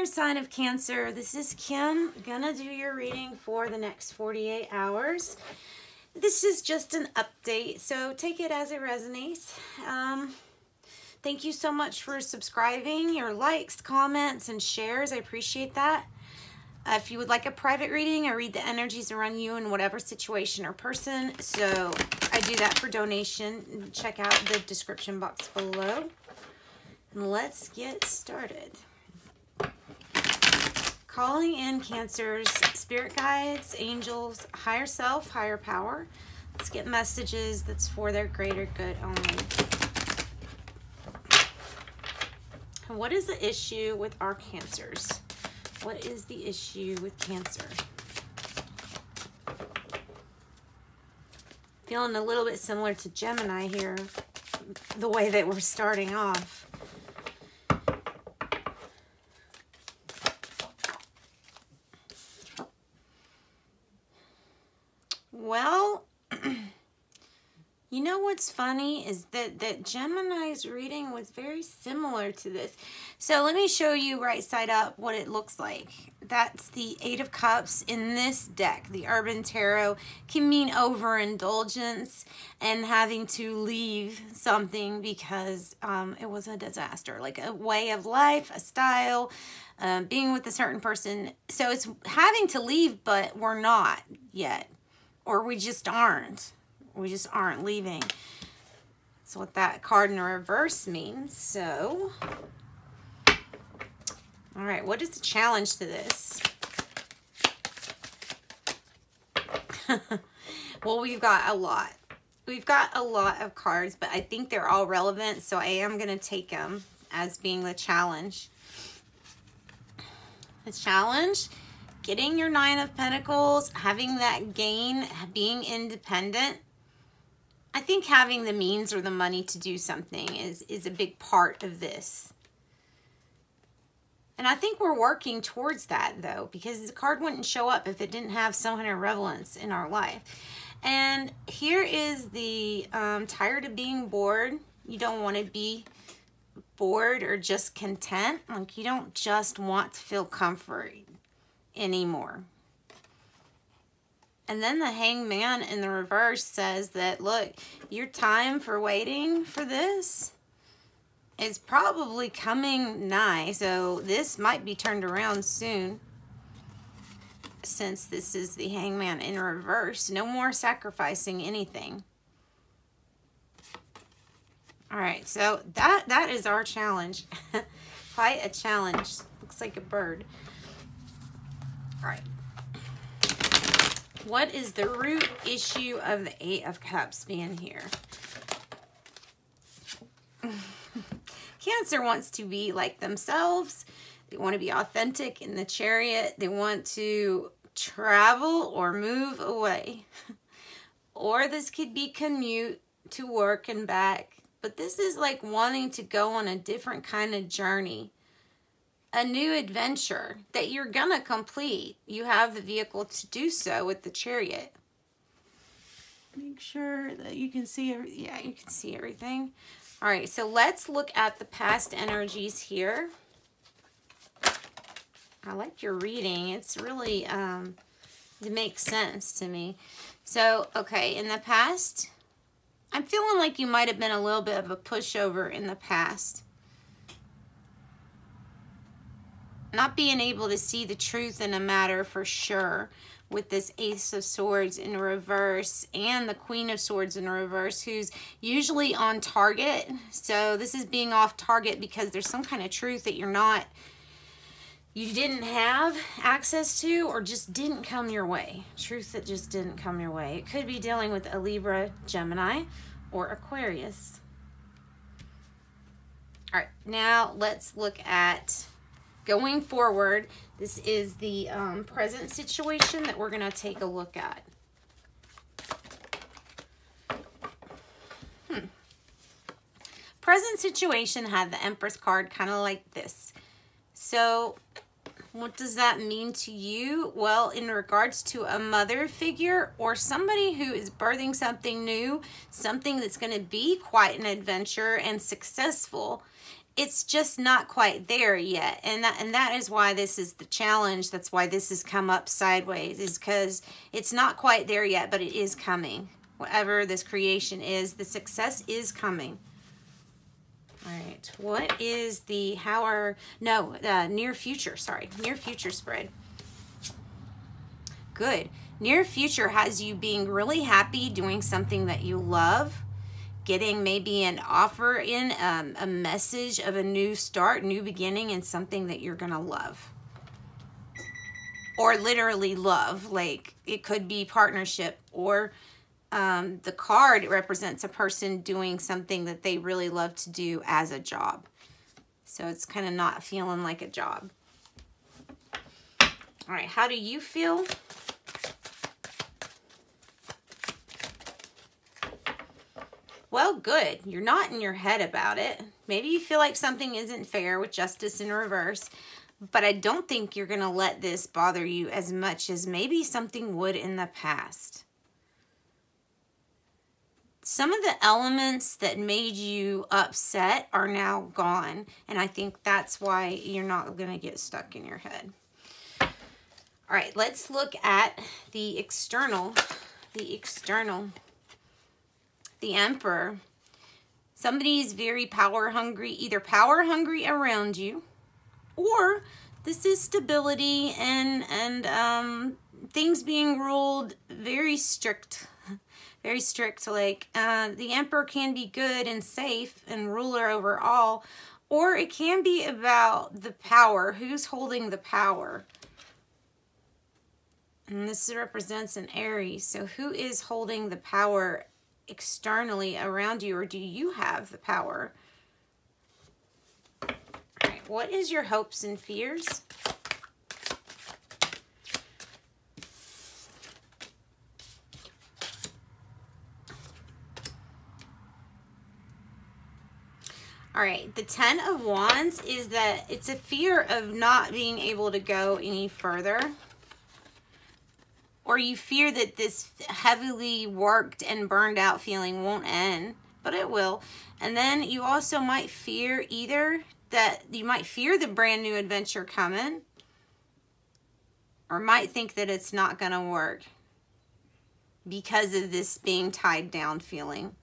fire sign of Cancer. This is Kim. Gonna do your reading for the next 48 hours. This is just an update, so take it as it resonates. Thank you so much for subscribing, your likes, comments, and shares. I appreciate that. If you would like a private reading, I read the energies around you in whatever situation or person. So I do that for donation. Check out the description box below. And let's get started. Calling in Cancer's spirit guides, angels, higher self, higher power. Let's get messages that's for their greater good only. And what is the issue with our Cancers? What is the issue with Cancer? Feeling a little bit similar to Gemini here, the way that we're starting off. Well, you know what's funny is that Gemini's reading was very similar to this. So let me show you right side up what it looks like. That's the Eight of Cups in this deck. The Urban Tarot can mean overindulgence and having to leave something because it was a disaster, like a way of life, a style, being with a certain person. So it's having to leave, but we're not yet, or we just aren't. We just aren't leaving. That's what that card in reverse means. So, all right, what is the challenge to this? Well, we've got a lot. We've got a lot of cards, but I think they're all relevant, so I am going to take them as being the challenge. The challenge, getting your Nine of Pentacles, having that gain, being independent. I think having the means or the money to do something is a big part of this. And I think we're working towards that, though, because the card wouldn't show up if it didn't have some kind of relevance in our life. And here is the tired of being bored. You don't want to be bored or just content. Like, you don't just want to feel comfort anymore. And then the Hangman in the reverse says that, look, your time for waiting for this is probably coming nigh. So this might be turned around soon, since this is the Hangman in reverse. No more sacrificing anything. All right, so that is our challenge. Quite a challenge. Looks like a bird. All right. What is the root issue of the Eight of Cups being here? Cancer wants to be like themselves. They want to be authentic in the Chariot. They want to travel or move away. Or this could be commute to work and back. But this is like wanting to go on a different kind of journey. A new adventure that you're gonna complete. You have the vehicle to do so with the Chariot. Make sure that you can see yeah, you can see everything. All right, so let's look at the past energies here. I like your reading. It's really it makes sense to me. So, okay, in the past, I'm feeling like you might have been a little bit of a pushover in the past. Not being able to see the truth in a matter for sure, with this Ace of Swords in reverse and the Queen of Swords in reverse, who's usually on target. So this is being off target because there's some kind of truth that you didn't have access to, or just didn't come your way. Truth that just didn't come your way. It could be dealing with a Libra, Gemini, or Aquarius. All right, now let's look at going forward. This is the present situation that we're going to take a look at. Present situation had the Empress card kind of like this. So what does that mean to you? Well, in regards to a mother figure or somebody who is birthing something new, something that's going to be quite an adventure and successful, it's just not quite there yet. And that is why this is the challenge. That's why this has come up sideways, is because it's not quite there yet, but it is coming. Whatever this creation is, the success is coming. All right, what is the, near future, near future spread. Good. Near future has you being really happy, doing something that you love, getting maybe an offer in, a message of a new start, new beginning, and something that you're gonna love. Or literally love, like it could be partnership, or the card represents a person doing something that they really love to do as a job. So it's kind of not feeling like a job. All right, how do you feel? Well, good. You're not in your head about it. Maybe you feel like something isn't fair with justice in reverse, but I don't think you're going to let this bother you as much as maybe something would in the past. Some of the elements that made you upset are now gone, and I think that's why you're not going to get stuck in your head. All right, let's look at the external. The Emperor. Somebody's very power hungry, either power hungry around you, or this is stability and things being ruled very strict. Very strict, like the Emperor can be good and safe and ruler over all, or it can be about the power. Who's holding the power? And this represents an Aries. So who is holding the power externally around you, or do you have the power? All right, what is your hopes and fears? All right, the 10 of Wands is that it's a fear of not being able to go any further. Or you fear that this heavily worked and burned out feeling won't end, but it will. And then you also might fear either that you might fear the brand new adventure coming, or might think that it's not going to work because of this being tied down feeling.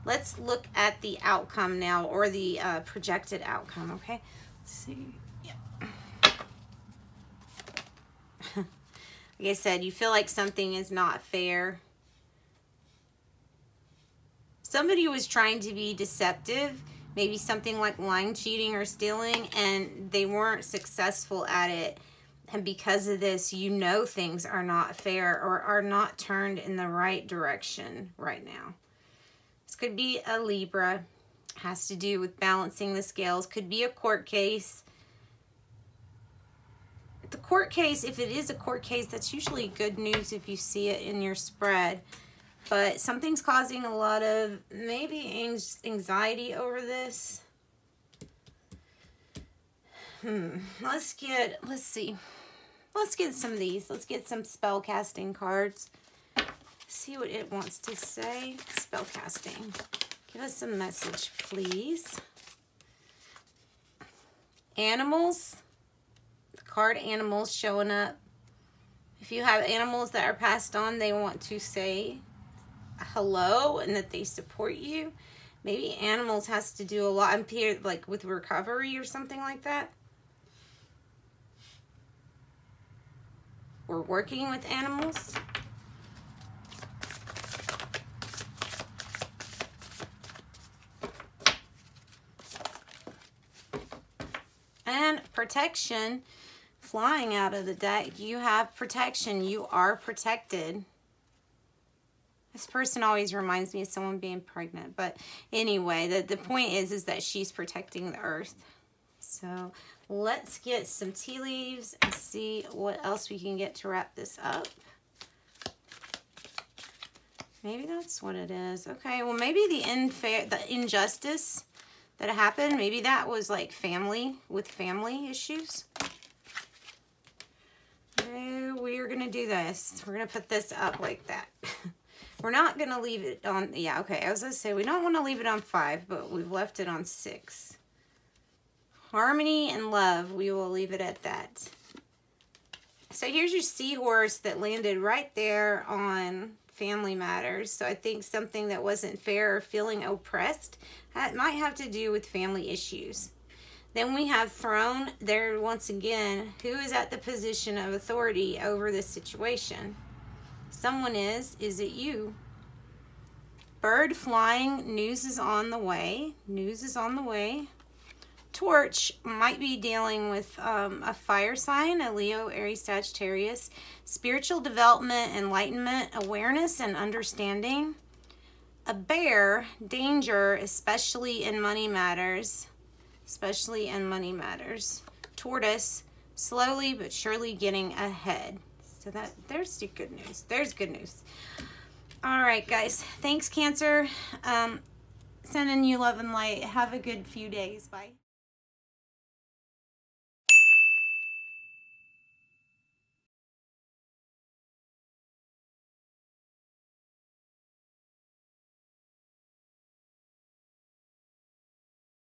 Let's look at the outcome now, or the projected outcome, okay? Let's see. Like I said, you feel like something is not fair. Somebody was trying to be deceptive, maybe something like lying, cheating, or stealing, and they weren't successful at it. And because of this, you know things are not fair or are not turned in the right direction right now. This could be a Libra. Has to do with balancing the scales. Could be a court case. The court case, if it is a court case, that's usually good news if you see it in your spread. But something's causing a lot of maybe anxiety over this. Let's see. Let's get some of these. Let's get some spellcasting cards. See what it wants to say. Spellcasting. Give us a message, please. Animals. The card animals showing up. If you have animals that are passed on, they want to say hello and that they support you. Maybe animals has to do a lot. I'm here like with recovery or something like that. We're working with animals. And protection, flying out of the deck. You have protection. You are protected. This person always reminds me of someone being pregnant. But anyway, the point is that she's protecting the earth. So let's get some tea leaves and see what else we can get to wrap this up. Maybe that's what it is. Okay, well maybe the injustice that happened, maybe that was like family issues. Okay, we are gonna do this. We're gonna put this up like that. We're not going to leave it on, yeah, okay, as I say, we don't want to leave it on 5, but we've left it on 6. Harmony and love, we will leave it at that. So here's your seahorse that landed right there on family matters. So I think something that wasn't fair or feeling oppressed, that might have to do with family issues. Then we have throne there once again. Who is at the position of authority over this situation? Someone is. Is it you? Bird flying, news is on the way. News is on the way. Torch might be dealing with a fire sign, a Leo, Aries, Sagittarius. Spiritual development, enlightenment, awareness, and understanding. A bear, danger, especially in money matters. Especially in money matters. Tortoise, slowly but surely getting ahead. So there's your good news. There's good news. All right, guys. Thanks, Cancer. Sending you love and light. Have a good few days. Bye.